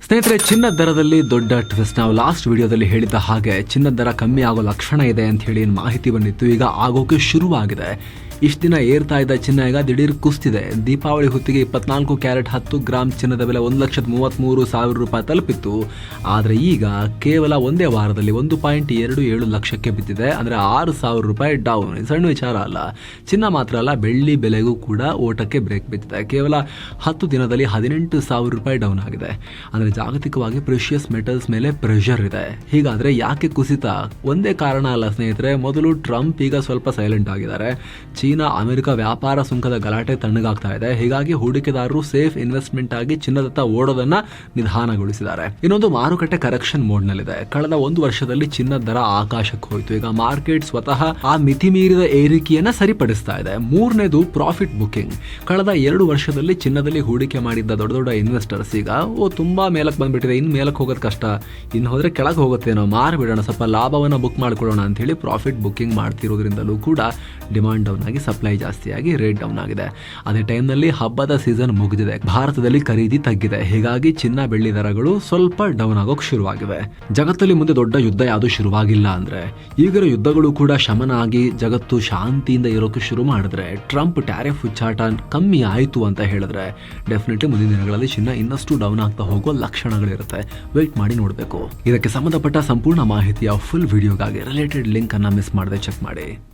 ಸ್ನೇಹಿತರೆ, ಚಿನ್ನದ ದರದಲ್ಲಿ ದೊಡ್ಡ ಟ್ವಿಸ್ಟ್. ನಾವು ಲಾಸ್ಟ್ ವಿಡಿಯೋದಲ್ಲಿ ಹೇಳಿದ ಹಾಗೆ ಚಿನ್ನದ ದರ ಕಮ್ಮಿ ಆಗೋ ಲಕ್ಷಣ ಇದೆ ಅಂತ ಹೇಳಿ ಮಾಹಿತಿ ಬಂದಿತ್ತು. ಈಗ ಆಗೋಕೆ ಶುರುವಾಗಿದೆ. ಇಷ್ಟು ದಿನ ಏರ್ತಾ ಇದ್ದ ಚಿನ್ನ ಈಗ ದಿಢೀರ್ ಕುಸ್ತಿದೆ. ದೀಪಾವಳಿ ಹೊತ್ತಿಗೆ 24 ಕ್ಯಾರೆಟ್ 10 ಗ್ರಾಮ್ ಚಿನ್ನದ ಬೆಲೆ 1,33,000 ರೂಪಾಯಿ ತಲುಪಿತ್ತು. ಆದರೆ ಈಗ ಕೇವಲ ಒಂದೇ ವಾರದಲ್ಲಿ 1.27 ಲಕ್ಷಕ್ಕೆ ಬಿದ್ದಿದೆ. ಅಂದರೆ 6,000 ರೂಪಾಯಿ ಡೌನ್. ಸಣ್ಣ ವಿಚಾರ ಅಲ್ಲ. ಚಿನ್ನ ಮಾತ್ರ ಅಲ್ಲ, ಬೆಳ್ಳಿ ಬೆಲೆಗೂ ಕೂಡ ಓಟಕ್ಕೆ ಬ್ರೇಕ್ ಬಿದ್ದಿದೆ. ಕೇವಲ 10 ದಿನದಲ್ಲಿ 18,000 ರೂಪಾಯಿ ಡೌನ್ ಆಗಿದೆ. ಅಂದರೆ ಜಾಗತಿಕವಾಗಿ ಪ್ರೆಷಿಯಸ್ ಮೆಟಲ್ಸ್ ಮೇಲೆ ಪ್ರೆಷರ್ ಇದೆ. ಹೀಗಾದರೆ ಯಾಕೆ ಕುಸಿತ? ಒಂದೇ ಕಾರಣ ಅಲ್ಲ ಸ್ನೇಹಿತರೆ. ಮೊದಲು ಟ್ರಂಪ್ ಈಗ ಸ್ವಲ್ಪ ಸೈಲೆಂಟ್ ಆಗಿದ್ದಾರೆ. ಚೀನಾ ಅಮೆರಿಕ ವ್ಯಾಪಾರ ಸುಂಕದ ಗಲಾಟೆ ತಣ್ಣಗಾಗ್ತಾ ಇದೆ. ಹೀಗಾಗಿ ಹೂಡಿಕೆದಾರರು ಸೇಫ್ ಇನ್ವೆಸ್ಟ್ಮೆಂಟ್ ಆಗಿ ಚಿನ್ನದತ್ತ ಓಡೋದನ್ನ ನಿಧಾನಗೊಳಿಸಿದ್ದಾರೆ. ಇನ್ನೊಂದು, ಮಾರುಕಟ್ಟೆ ಕರೆಕ್ಷನ್ ಮೋಡ್ ನಲ್ಲಿದೆ. ಕಳೆದ 1 ವರ್ಷದಲ್ಲಿ ಚಿನ್ನದ ದರ ಆಕಾಶಕ್ಕೆ ಹೋಯಿತು. ಈಗ ಮಾರ್ಕೆಟ್ ಸ್ವತಃ ಆ ಮಿತಿ ಮೀರಿದ ಏರಿಕೆಯನ್ನ ಸರಿಪಡಿಸ್ತಾ ಇದೆ. ಮೂರನೇದು, ಪ್ರಾಫಿಟ್ ಬುಕಿಂಗ್. ಕಳೆದ 2 ವರ್ಷದಲ್ಲಿ ಚಿನ್ನದಲ್ಲಿ ಹೂಡಿಕೆ ಮಾಡಿದ್ದ ದೊಡ್ಡ ದೊಡ್ಡ ಇನ್ವೆಸ್ಟರ್ಸ್ ಈಗ ತುಂಬಾ ಮೇಲಕ್ಕೆ ಬಂದ್ಬಿಟ್ಟಿದೆ, ಇನ್ನು ಮೇಲಕ್ಕೆ ಹೋಗೋದು ಕಷ್ಟ, ಇನ್ನು ಹೋದ್ರೆ ಕೆಳಗೆ ಹೋಗುತ್ತೇನೋ, ಮಾರ್ಬಿಡೋಣ, ಸ್ವಲ್ಪ ಲಾಭವನ್ನ ಬುಕ್ ಮಾಡ್ಕೊಳ್ಳೋಣ ಅಂತ ಹೇಳಿ ಪ್ರಾಫಿಟ್ ಬುಕಿಂಗ್ ಮಾಡ್ತಿರೋದ್ರಿಂದಲೂ ಕೂಡ ಡಿಮಾಂಡ್ ಡೌನ್ ಆಗಿ ಸಪ್ಲೈ ಜಾಸ್ತಿಯಾಗಿ ರೇಟ್ ಡೌನ್ ಆಗಿದೆ. ಅದೇ ಟೈಮ್ನಲ್ಲಿ ಹಬ್ಬದ ಸೀಸನ್ ಮುಗಿದಿದೆ. ಭಾರತದಲ್ಲಿ ಖರೀದಿ ತಗ್ಗಿದೆ. ಹೀಗಾಗಿ ಚಿನ್ನ ಬೆಳ್ಳಿ ದರಗಳು ಸ್ವಲ್ಪ ಡೌನ್ ಆಗೋಕೆ ಶುರುವಾಗಿವೆ. ಜಗತ್ತಲ್ಲಿ ಮುಂದೆ ದೊಡ್ಡ ಯುದ್ಧ ಯಾವುದು ಶುರುವಾಗಿಲ್ಲ ಅಂದ್ರೆ, ಈಗಿರೋ ಯುದ್ಧಗಳು ಕೂಡ ಶಮನ ಆಗಿ ಜಗತ್ತು ಶಾಂತಿಯಿಂದ ಇರೋಕೆ ಶುರು ಮಾಡಿದ್ರೆ, ಟ್ರಂಪ್ ಟ್ಯಾರಿಫ್ ಹುಚ್ಚಾಟ ಕಮ್ಮಿ ಆಯಿತು ಅಂತ ಹೇಳಿದ್ರೆ ಡೆಫಿನೆಟ್ಲಿ ಮುಂದಿನ ದಿನಗಳಲ್ಲಿ ಚಿನ್ನ ಇನ್ನಷ್ಟು ಡೌನ್ ಆಗ್ತಾ ಹೋಗೋ ಲಕ್ಷಣಗಳಿರುತ್ತೆ. ವೇಟ್ ಮಾಡಿ ನೋಡಬೇಕು. ಇದಕ್ಕೆ ಸಂಬಂಧಪಟ್ಟ ಸಂಪೂರ್ಣ ಮಾಹಿತಿಯ ಫುಲ್ ವಿಡಿಯೋಗಾಗಿ ರಿಲೇಟೆಡ್ ಲಿಂಕ್ ಅನ್ನ ಮಿಸ್ ಮಾಡದೆ ಚೆಕ್ ಮಾಡಿ.